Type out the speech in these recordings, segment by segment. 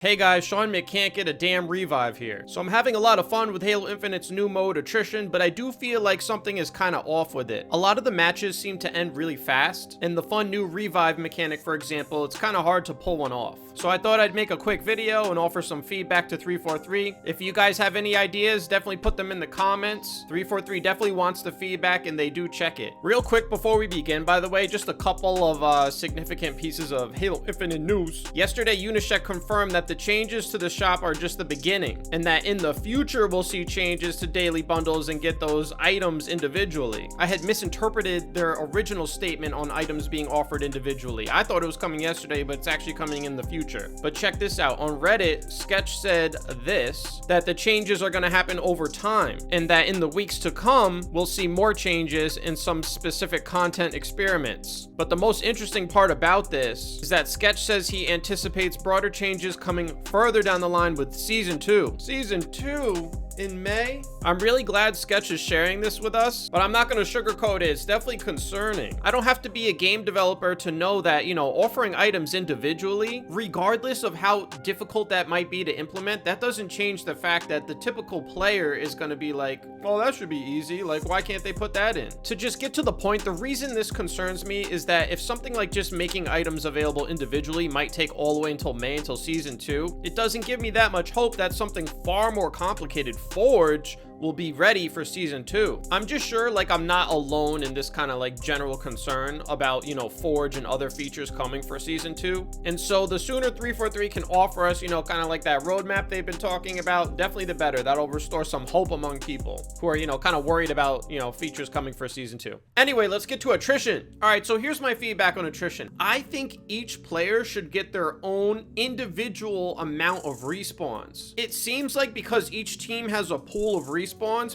Hey guys, Sean can't get a damn revive here. So I'm having a lot of fun with Halo Infinite's new mode, Attrition, but I do feel like something is kind of off with it. A lot of the matches seem to end really fast, and the fun new revive mechanic, for example, it's kind of hard to pull one off. So I thought I'd make a quick video and offer some feedback to 343. If you guys have any ideas, definitely put them in the comments. 343 definitely wants the feedback, and they do check it. Real quick before we begin, by the way, just a couple of significant pieces of Halo Infinite news. Yesterday, Unisec confirmed that the changes to the shop are just the beginning, and that in the future we'll see changes to daily bundles and get those items individually. I had misinterpreted their original statement on items being offered individually. I thought it was coming yesterday, but it's actually coming in the future. But check this out. On Reddit, Sketch said this, that the changes are going to happen over time, and that in the weeks to come, we'll see more changes in some specific content experiments. But the most interesting part about this is that Sketch says he anticipates broader changes coming further down the line with season 2. Season 2 in May? I'm really glad Sketch is sharing this with us, but I'm not going to sugarcoat it. It's definitely concerning. I don't have to be a game developer to know that, offering items individually, regardless of how difficult that might be to implement, that doesn't change the fact that the typical player is going to be like, oh, that should be easy. Like, why can't they put that in? To just get to the point, the reason this concerns me is that if something like just making items available individually might take all the way until May, until season 2, it doesn't give me that much hope that something far more complicated, Forge, will be ready for season 2. I'm just sure like I'm not alone in this kind of like general concern about, Forge and other features coming for season 2. And so the sooner 343 can offer us, kind of like that roadmap they've been talking about, definitely the better. That'll restore some hope among people who are, kind of worried about, features coming for season 2. Anyway, let's get to Attrition. All right, so here's my feedback on Attrition. I think each player should get their own individual amount of respawns. It seems like because each team has a pool of respawns,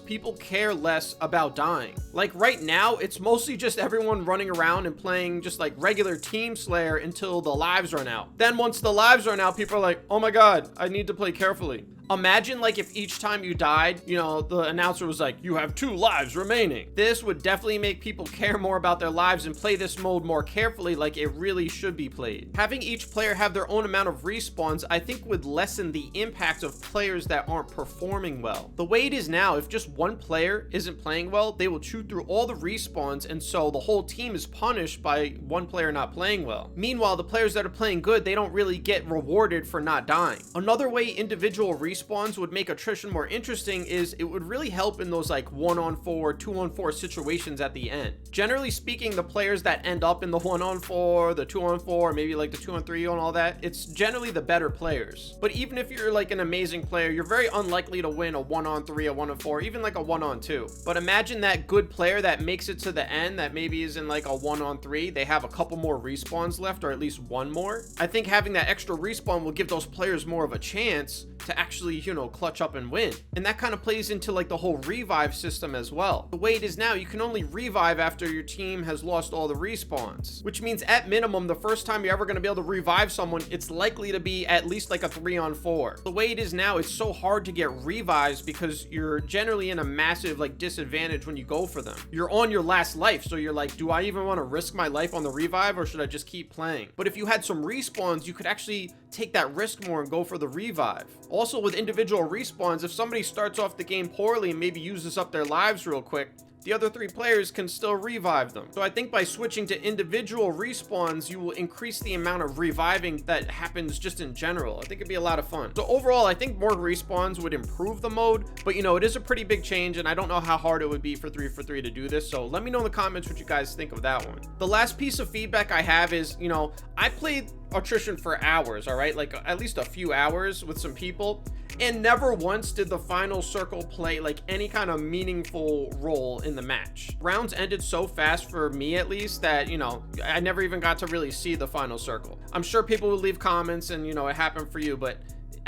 people care less about dying. Like right now, it's mostly just everyone running around and playing just like regular Team Slayer until the lives run out. Then once the lives run out, people are like, oh my God, I need to play carefully. Imagine like if each time you died, the announcer was like, you have 2 lives remaining. This would definitely make people care more about their lives and play this mode more carefully like it really should be played. Having each player have their own amount of respawns, I think would lessen the impact of players that aren't performing well. The way it is now, if just one player isn't playing well, they will chew through all the respawns, and so the whole team is punished by one player not playing well. Meanwhile, the players that are playing good, they don't really get rewarded for not dying. Another way individual respawns would make Attrition more interesting is it would really help in those like 1-on-4, 2-on-4 situations at the end. Generally speaking, the players that end up in the 1-on-4, the 2-on-4, maybe like the 2-on-3 and all that, it's generally the better players. But even if you're like an amazing player, you're very unlikely to win a 1-on-3, a 1-on-4, even like a 1-on-2. But imagine that good player that makes it to the end, that maybe is in like a 1-on-3, they have a couple more respawns left, or at least one more. I think having that extra respawn will give those players more of a chance to actually, clutch up and win. And that kind of plays into like the whole revive system as well. The way it is now, you can only revive after your team has lost all the respawns, which means at minimum, the first time you're ever going to be able to revive someone, it's likely to be at least like a 3-on-4. The way it is now, it's so hard to get revives because you're generally in a massive like disadvantage when you go for them. You're on your last life, so you're like, do I even want to risk my life on the revive, or should I just keep playing? But if you had some respawns, you could actually take that risk more and go for the revive. Also, with individual respawns, if somebody starts off the game poorly and maybe uses up their lives real quick, the other 3 players can still revive them. So I think by switching to individual respawns, you will increase the amount of reviving that happens just in general. I think it'd be a lot of fun. So overall, I think more respawns would improve the mode, but it is a pretty big change, and I don't know how hard it would be for 343 to do this. So let me know in the comments what you guys think of that one. The last piece of feedback I have is, I played Attrition for hours, all right? Like at least a few hours with some people, and never once did the final circle play like any kind of meaningful role in the match. Rounds ended so fast for me, at least, that I never even got to really see the final circle. I'm sure people would leave comments and it happened for you, but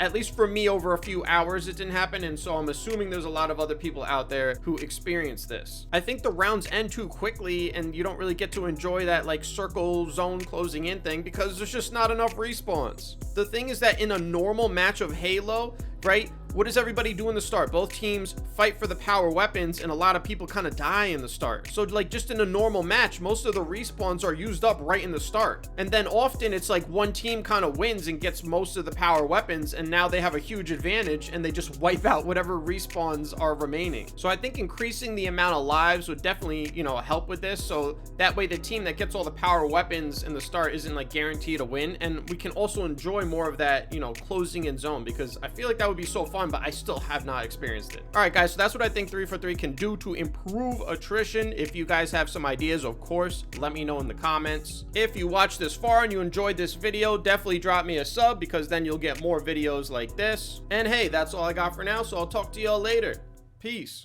at least for me, over a few hours it didn't happen, and so I'm assuming there's a lot of other people out there who experience this. I think the rounds end too quickly, and you don't really get to enjoy that like circle zone closing in thing because there's just not enough respawns. The thing is that in a normal match of Halo, right, what does everybody do in the start? Both teams fight for the power weapons, and a lot of people kind of die in the start. So like just in a normal match, most of the respawns are used up right in the start. And then often it's like one team kind of wins and gets most of the power weapons, and now they have a huge advantage and they just wipe out whatever respawns are remaining. So I think increasing the amount of lives would definitely, you know, help with this. So that way the team that gets all the power weapons in the start isn't like guaranteed to win. And we can also enjoy more of that, you know, closing in zone, because I feel like that would be so fun, but I still have not experienced it. All right, guys, so that's what I think 343 can do to improve attrition. If you guys have some ideas, of course, let me know in the comments. If you watched this far and you enjoyed this video, definitely drop me a sub, because then you'll get more videos like this. And hey, that's all I got for now, so I'll talk to y'all later. Peace.